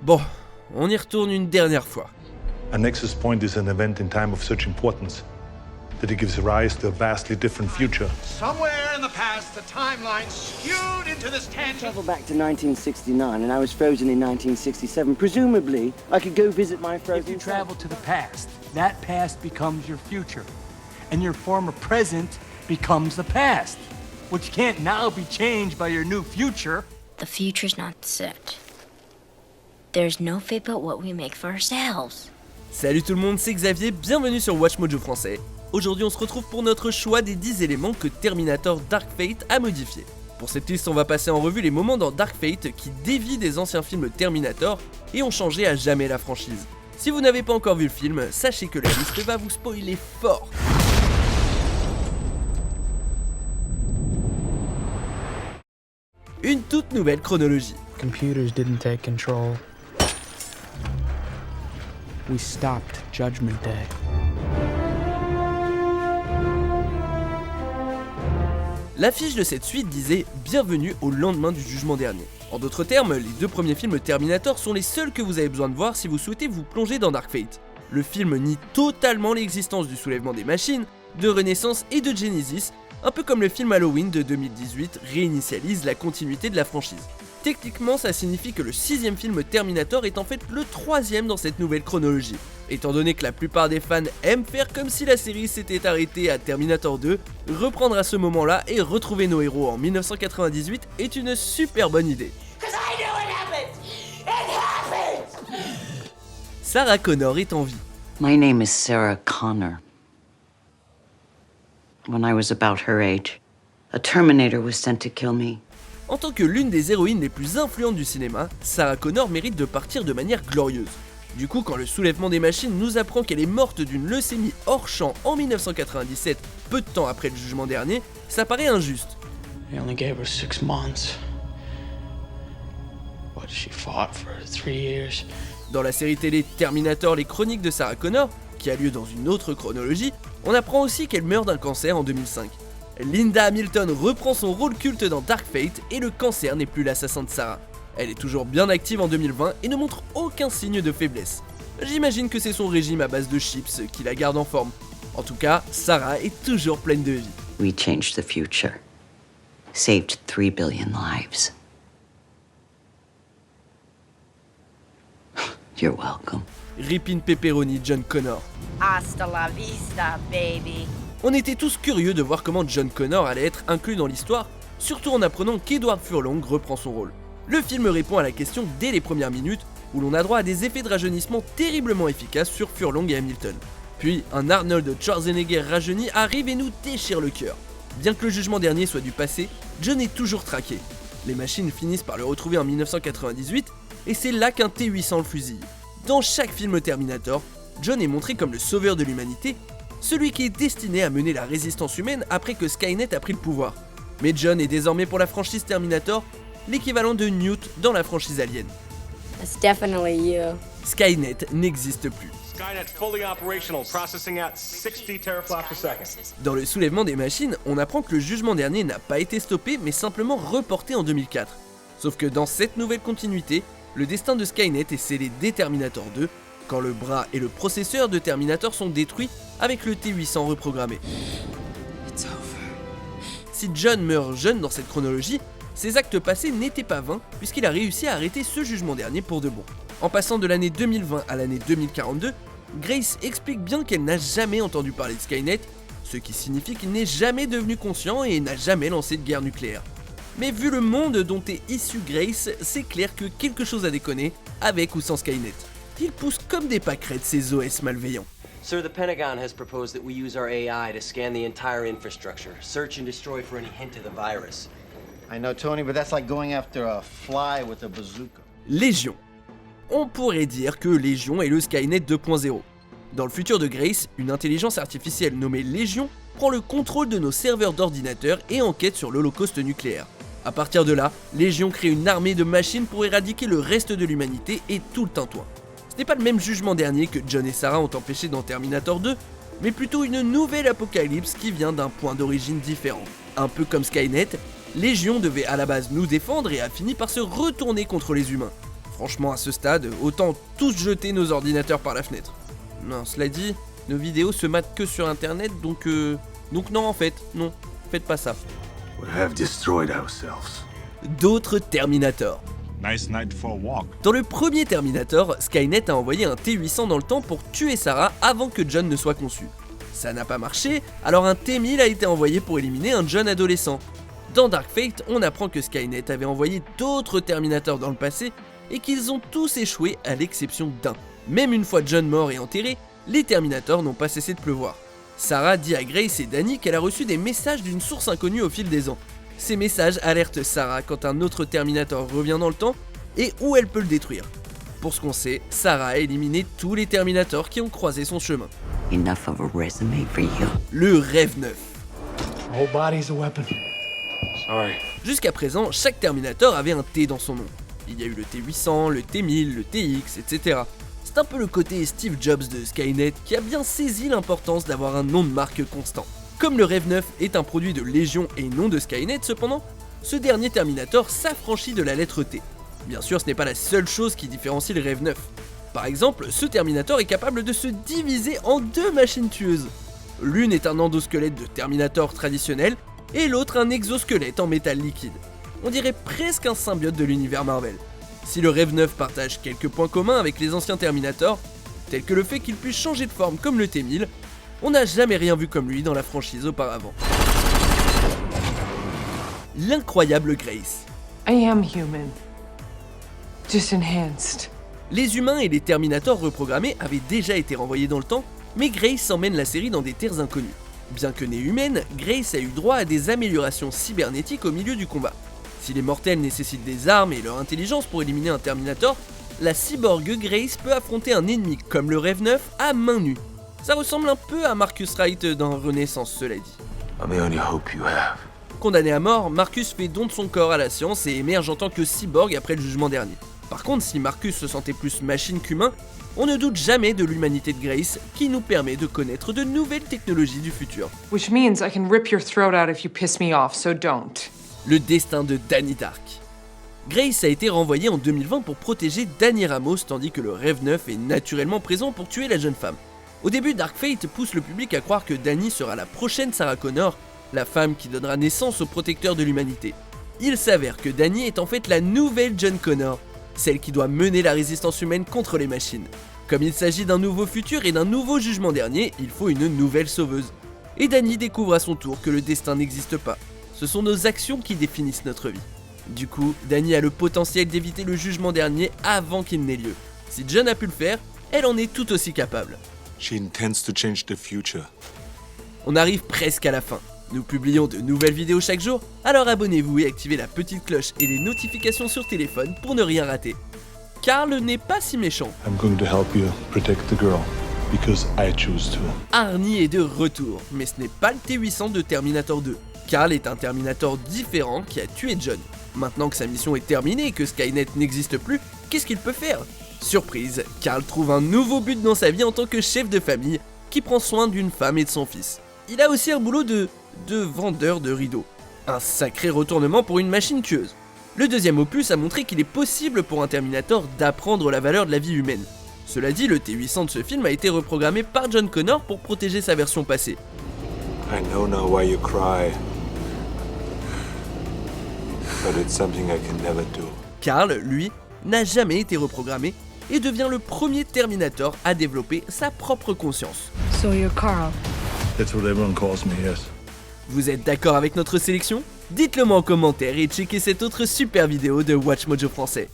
Bon, on y retourne une dernière fois. A nexus point is an event in time of such importance that it gives rise to a vastly different future. Somewhere in the past, the timeline skewed into this tangent. Travel back to 1969 and I was frozen in 1967. Presumably, I could go visit my frozen If you travel to the past, that past becomes your future. And your former present becomes the past, which can't now be changed by your new future. The future's not set. There's no fate but what we make for ourselves. Salut tout le monde, c'est Xavier, bienvenue sur Watch Mojo français. Aujourd'hui on se retrouve pour notre choix des 10 éléments que Terminator Dark Fate a modifiés. Pour cette liste on va passer en revue les moments dans Dark Fate qui dévient des anciens films Terminator et ont changé à jamais la franchise. Si vous n'avez pas encore vu le film, sachez que la liste va vous spoiler fort. Une toute nouvelle chronologie. Computers didn't take control. We stopped Judgment Day. L'affiche de cette suite disait « Bienvenue au lendemain du jugement dernier ». En d'autres termes, les deux premiers films Terminator sont les seuls que vous avez besoin de voir si vous souhaitez vous plonger dans Dark Fate. Le film nie totalement l'existence du soulèvement des machines, de Renaissance et de Genesis, un peu comme le film Halloween de 2018 réinitialise la continuité de la franchise. Techniquement, ça signifie que le 6ème film Terminator est en fait le 3ème dans cette nouvelle chronologie. Étant donné que la plupart des fans aiment faire comme si la série s'était arrêtée à Terminator 2, reprendre à ce moment-là et retrouver nos héros en 1998 est une super bonne idée. Sarah Connor est en vie. My name is Sarah Connor. When I was about her age, a Terminator was sent to kill me. En tant que l'une des héroïnes les plus influentes du cinéma, Sarah Connor mérite de partir de manière glorieuse. Du coup, quand le soulèvement des machines nous apprend qu'elle est morte d'une leucémie hors champ en 1997, peu de temps après le jugement dernier, ça paraît injuste. They only gave her 6 months. But she fought for 3 years. Dans la série télé Terminator, les chroniques de Sarah Connor, qui a lieu dans une autre chronologie, on apprend aussi qu'elle meurt d'un cancer en 2005. Linda Hamilton reprend son rôle culte dans Dark Fate et le cancer n'est plus l'assassin de Sarah. Elle est toujours bien active en 2020 et ne montre aucun signe de faiblesse. J'imagine que c'est son régime à base de chips qui la garde en forme. En tout cas, Sarah est toujours pleine de vie. We changed the future. Saved 3 billion lives. You're welcome. Ripin Pepperoni John Connor. Hasta la vista, baby. On était tous curieux de voir comment John Connor allait être inclus dans l'histoire, surtout en apprenant qu'Edward Furlong reprend son rôle. Le film répond à la question dès les premières minutes, où l'on a droit à des effets de rajeunissement terriblement efficaces sur Furlong et Hamilton. Puis, un Arnold Schwarzenegger rajeuni arrive et nous déchire le cœur. Bien que le jugement dernier soit du passé, John est toujours traqué. Les machines finissent par le retrouver en 1998, et c'est là qu'un T-800 le fusille. Dans chaque film Terminator, John est montré comme le sauveur de l'humanité, celui qui est destiné à mener la résistance humaine après que Skynet a pris le pouvoir. Mais John est désormais pour la franchise Terminator l'équivalent de Newt dans la franchise Alien. That's definitely you. Skynet n'existe plus. Skynet fully operational, processing at 60 teraflops a second. Dans le soulèvement des machines, on apprend que le jugement dernier n'a pas été stoppé mais simplement reporté en 2004. Sauf que dans cette nouvelle continuité, le destin de Skynet est scellé dès Terminator 2, quand le bras et le processeur de Terminator sont détruits avec le T-800 reprogrammé. Si John meurt jeune dans cette chronologie, ses actes passés n'étaient pas vains puisqu'il a réussi à arrêter ce jugement dernier pour de bon. En passant de l'année 2020 à l'année 2042, Grace explique bien qu'elle n'a jamais entendu parler de Skynet, ce qui signifie qu'il n'est jamais devenu conscient et n'a jamais lancé de guerre nucléaire. Mais vu le monde dont est issue Grace, c'est clair que quelque chose a déconné, avec ou sans Skynet. Il pousse comme des pâquerettes ces OS malveillants. Sir, the Pentagon has proposed that we use our AI to scan the entire infrastructure, search and destroy for any hint of the virus. I know, Tony, but that's like going after a fly with a bazooka. Légion. On pourrait dire que Légion est le Skynet 2.0. Dans le futur de Grace, une intelligence artificielle nommée Légion prend le contrôle de nos serveurs d'ordinateurs et enquête sur l'holocauste nucléaire. A partir de là, Légion crée une armée de machines pour éradiquer le reste de l'humanité et tout le tintouin. Ce n'est pas le même jugement dernier que John et Sarah ont empêché dans Terminator 2, mais plutôt une nouvelle apocalypse qui vient d'un point d'origine différent. Un peu comme Skynet, Légion devait à la base nous défendre et a fini par se retourner contre les humains. Franchement, à ce stade, autant tous jeter nos ordinateurs par la fenêtre. Non, cela dit, nos vidéos se matent que sur internet, donc non en fait, non, faites pas ça. We have destroyed ourselves. D'autres Terminator. Nice night for a walk. Dans le premier Terminator, Skynet a envoyé un T-800 dans le temps pour tuer Sarah avant que John ne soit conçu. Ça n'a pas marché, alors un T-1000 a été envoyé pour éliminer un John adolescent. Dans Dark Fate, on apprend que Skynet avait envoyé d'autres Terminators dans le passé et qu'ils ont tous échoué à l'exception d'un. Même une fois John mort et enterré, les Terminators n'ont pas cessé de pleuvoir. Sarah dit à Grace et Danny qu'elle a reçu des messages d'une source inconnue au fil des ans. Ces messages alertent Sarah quand un autre Terminator revient dans le temps et où elle peut le détruire. Pour ce qu'on sait, Sarah a éliminé tous les Terminators qui ont croisé son chemin. Enough of a resume for you. Le Rêve 9. Whole body's a weapon. Sorry. Jusqu'à présent, chaque Terminator avait un T dans son nom. Il y a eu le T-800, le T-1000, le TX, etc. C'est un peu le côté Steve Jobs de Skynet qui a bien saisi l'importance d'avoir un nom de marque constant. Comme le Rêve 9 est un produit de Légion et non de Skynet cependant, ce dernier Terminator s'affranchit de la lettre T. Bien sûr, ce n'est pas la seule chose qui différencie le Rêve 9. Par exemple, ce Terminator est capable de se diviser en deux machines tueuses. L'une est un endosquelette de Terminator traditionnel et l'autre un exosquelette en métal liquide. On dirait presque un symbiote de l'univers Marvel. Si le Rêve 9 partage quelques points communs avec les anciens Terminator, tels que le fait qu'il puisse changer de forme comme le T-1000, on n'a jamais rien vu comme lui dans la franchise auparavant. L'incroyable Grace. I am human. Just enhanced. Les humains et les Terminators reprogrammés avaient déjà été renvoyés dans le temps, mais Grace emmène la série dans des terres inconnues. Bien que née humaine, Grace a eu droit à des améliorations cybernétiques au milieu du combat. Si les mortels nécessitent des armes et leur intelligence pour éliminer un Terminator, la cyborg Grace peut affronter un ennemi comme le Rêve 9 à main nue. Ça ressemble un peu à Marcus Wright dans Renaissance, cela dit. I'm the only hope you have. Condamné à mort, Marcus fait don de son corps à la science et émerge en tant que cyborg après le jugement dernier. Par contre, si Marcus se sentait plus machine qu'humain, on ne doute jamais de l'humanité de Grace qui nous permet de connaître de nouvelles technologies du futur. Which means I can rip your throat out if you piss me off, so don't. Le destin de Danny Dark. Grace a été renvoyée en 2020 pour protéger Danny Ramos tandis que le Rêve 9 est naturellement présent pour tuer la jeune femme. Au début, Dark Fate pousse le public à croire que Danny sera la prochaine Sarah Connor, la femme qui donnera naissance au protecteur de l'humanité. Il s'avère que Danny est en fait la nouvelle John Connor, celle qui doit mener la résistance humaine contre les machines. Comme il s'agit d'un nouveau futur et d'un nouveau jugement dernier, il faut une nouvelle sauveuse. Et Danny découvre à son tour que le destin n'existe pas. Ce sont nos actions qui définissent notre vie. Du coup, Danny a le potentiel d'éviter le jugement dernier avant qu'il n'ait lieu. Si John a pu le faire, elle en est tout aussi capable. She intends to change the future. On arrive presque à la fin. Nous publions de nouvelles vidéos chaque jour, alors abonnez-vous et activez la petite cloche et les notifications sur téléphone pour ne rien rater. Carl n'est pas si méchant. I'm going to help you protect the girl, because I choose to. Arnie est de retour, mais ce n'est pas le T-800 de Terminator 2. Carl est un Terminator différent qui a tué John. Maintenant que sa mission est terminée et que Skynet n'existe plus, qu'est-ce qu'il peut faire? Surprise, Carl trouve un nouveau but dans sa vie en tant que chef de famille qui prend soin d'une femme et de son fils. Il a aussi un boulot de vendeur de rideaux. Un sacré retournement pour une machine tueuse. Le deuxième opus a montré qu'il est possible pour un Terminator d'apprendre la valeur de la vie humaine. Cela dit, le T-800 de ce film a été reprogrammé par John Connor pour protéger sa version passée. I know now why you cry. But it's something I can never do. Carl, lui, n'a jamais été reprogrammé et devient le premier Terminator à développer sa propre conscience. So you're Carl. That's what everyone calls me, yes. Vous êtes d'accord avec notre sélection? Dites-le moi en commentaire et checkez cette autre super vidéo de Watch Mojo Français.